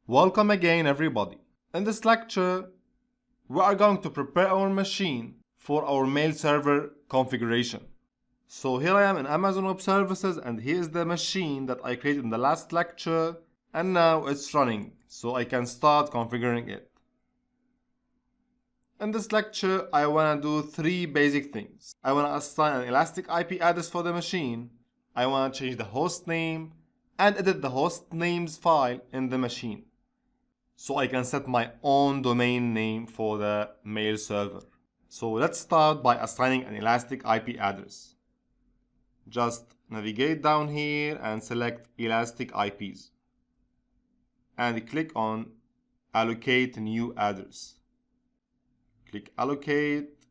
Welcome again, everybody. In this lecture, we are going to prepare our machine for our mail server configuration. So here I am in Amazon Web Services, and here is the machine that I created in the last lecture, and now it's running, so I can start configuring it. In this lecture, I want to do three basic things. I want to assign an elastic IP address for the machine. I want to change the host name and edit the host names file in the machine, so I can set my own domain name for the mail server. So let's start by assigning an elastic IP address. Just navigate down here and select elastic IPs and click on allocate new address. Click allocate,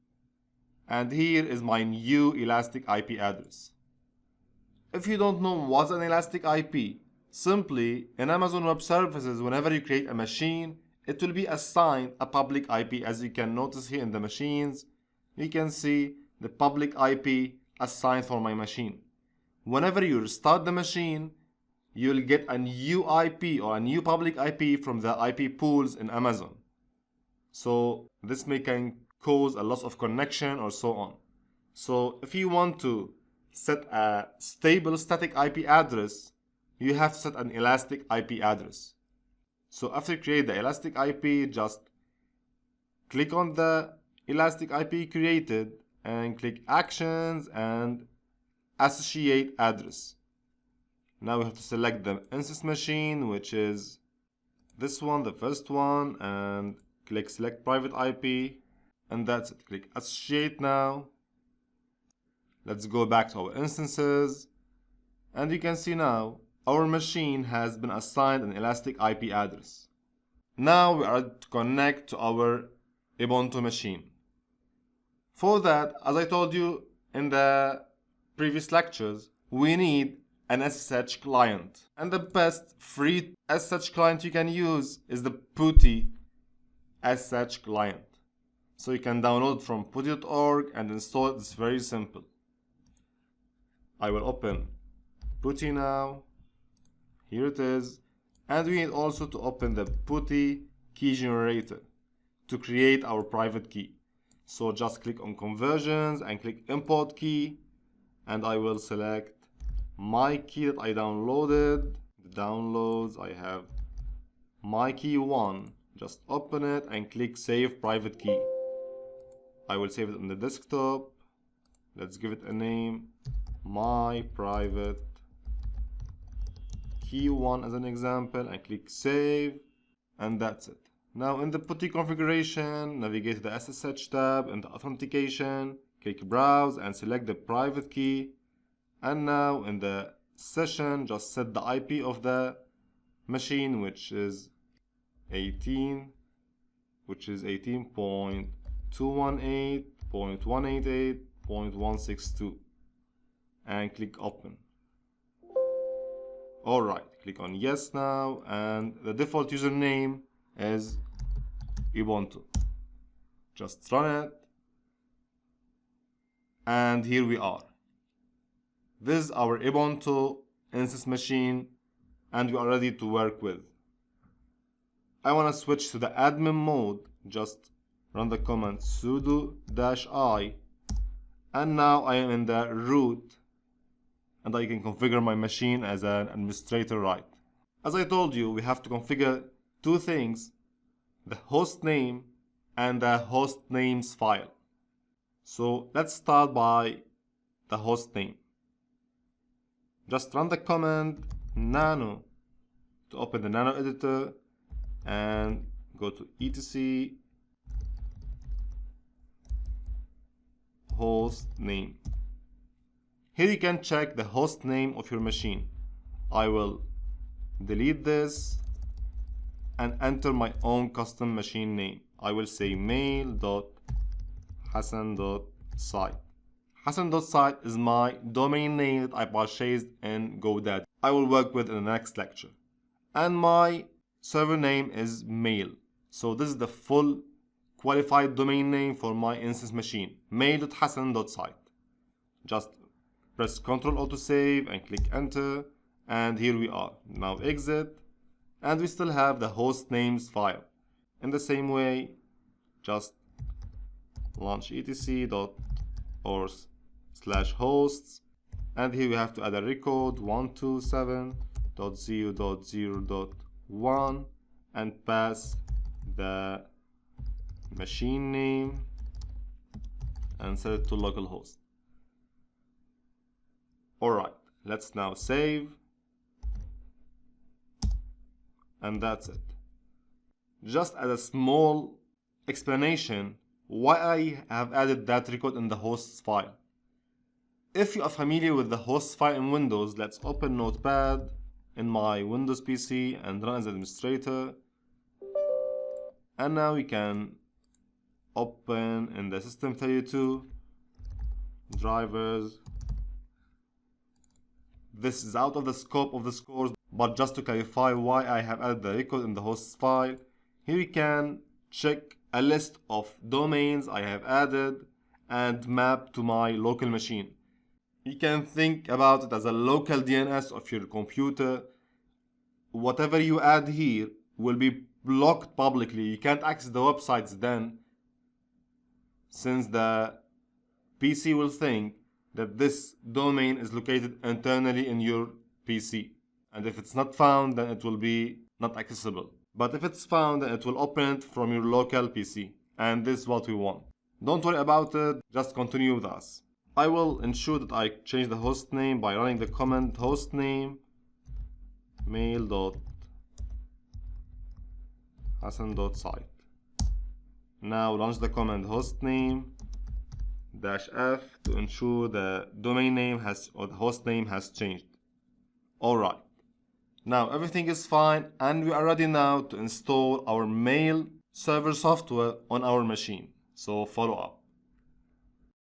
and here is my new elastic IP address. If you don't know what's an elastic IP, simply in Amazon Web Services, whenever you create a machine, it will be assigned a public IP. As you can notice here in the machines, you can see the public IP assigned for my machine. Whenever you restart the machine, you'll get a new IP or a new public IP from the IP pools in Amazon. So this can cause a loss of connection or so on. So if you want to set a stable static IP address, you have to set an elastic IP address. So after you create the elastic IP, just click on the elastic IP created and click actions and associate address. Now we have to select the instance machine, which is this one, the first one, and click select private IP, and that's it. Click associate now. Let's go back to our instances, and you can see now our machine has been assigned an elastic IP address. Now we are to connect to our Ubuntu machine. For that, as I told you in the previous lectures, we need an SSH client. And the best free SSH client you can use is the PuTTY SSH client. So you can download from putty.org and install it. It's very simple. I will open PuTTY now. Here it is. And we need also to open the PuTTY key generator to create our private key. So just click on conversions and click import key, and I will select my key that I downloaded. The downloads, I have my key 1. Just open it and click save private key. I will save it on the desktop. Let's give it a name, my private key 1 as an example, and click save, and that's it. Now in the PuTTY configuration, navigate to the SSH tab and the authentication, click browse and select the private key, and now in the session just set the IP of the machine, which is 18.218.188.162, and click open. Alright, click on yes now, and the default username is Ubuntu. Just run it, and here we are. This is our Ubuntu instance machine, and we are ready to work with. I want to switch to the admin mode. Just run the command sudo -i, and now I am in the root, and I can configure my machine as an administrator, right? As I told you, we have to configure two things: the host name and the host names file. So let's start by the host name. Just run the command nano to open the nano editor and go to etc host name. Here you can check the host name of your machine. I will delete this and enter my own custom machine name. I will say mail.hassan.site. Hassan.site is my domain name that I purchased in GoDaddy. I will work with in the next lecture. And my server name is mail. So this is the full qualified domain name for my instance machine, mail.hassan.site. Just press Ctrl Auto Save and click enter, and here we are. Now exit and we still have the host names file. In the same way, just launch etc.ors/hosts, and here we have to add a record 127.0.0.1 and pass the machine name and set it to localhost. Alright, let's now save, and that's it. Just as a small explanation why I have added that record in the hosts file. If you are familiar with the hosts file in Windows, let's open Notepad in my Windows PC and run as administrator. And now we can open in the System32 drivers. This is out of the scope of this course, but just to clarify why I have added the record in the hosts file, here we can check a list of domains I have added and map to my local machine. You can think about it as a local DNS of your computer. Whatever you add here will be blocked publicly. You can't access the websites then, since the PC will think that this domain is located internally in your PC. And if it's not found, then it will be not accessible. But if it's found, then it will open it from your local PC. And this is what we want. Don't worry about it, just continue with us. I will ensure that I change the host name by running the command hostname mail.hasan.site. Now launch the command hostname -f to ensure the domain name or the host name has changed. Alright. Now everything is fine and we are ready now to install our mail server software on our machine. So follow up.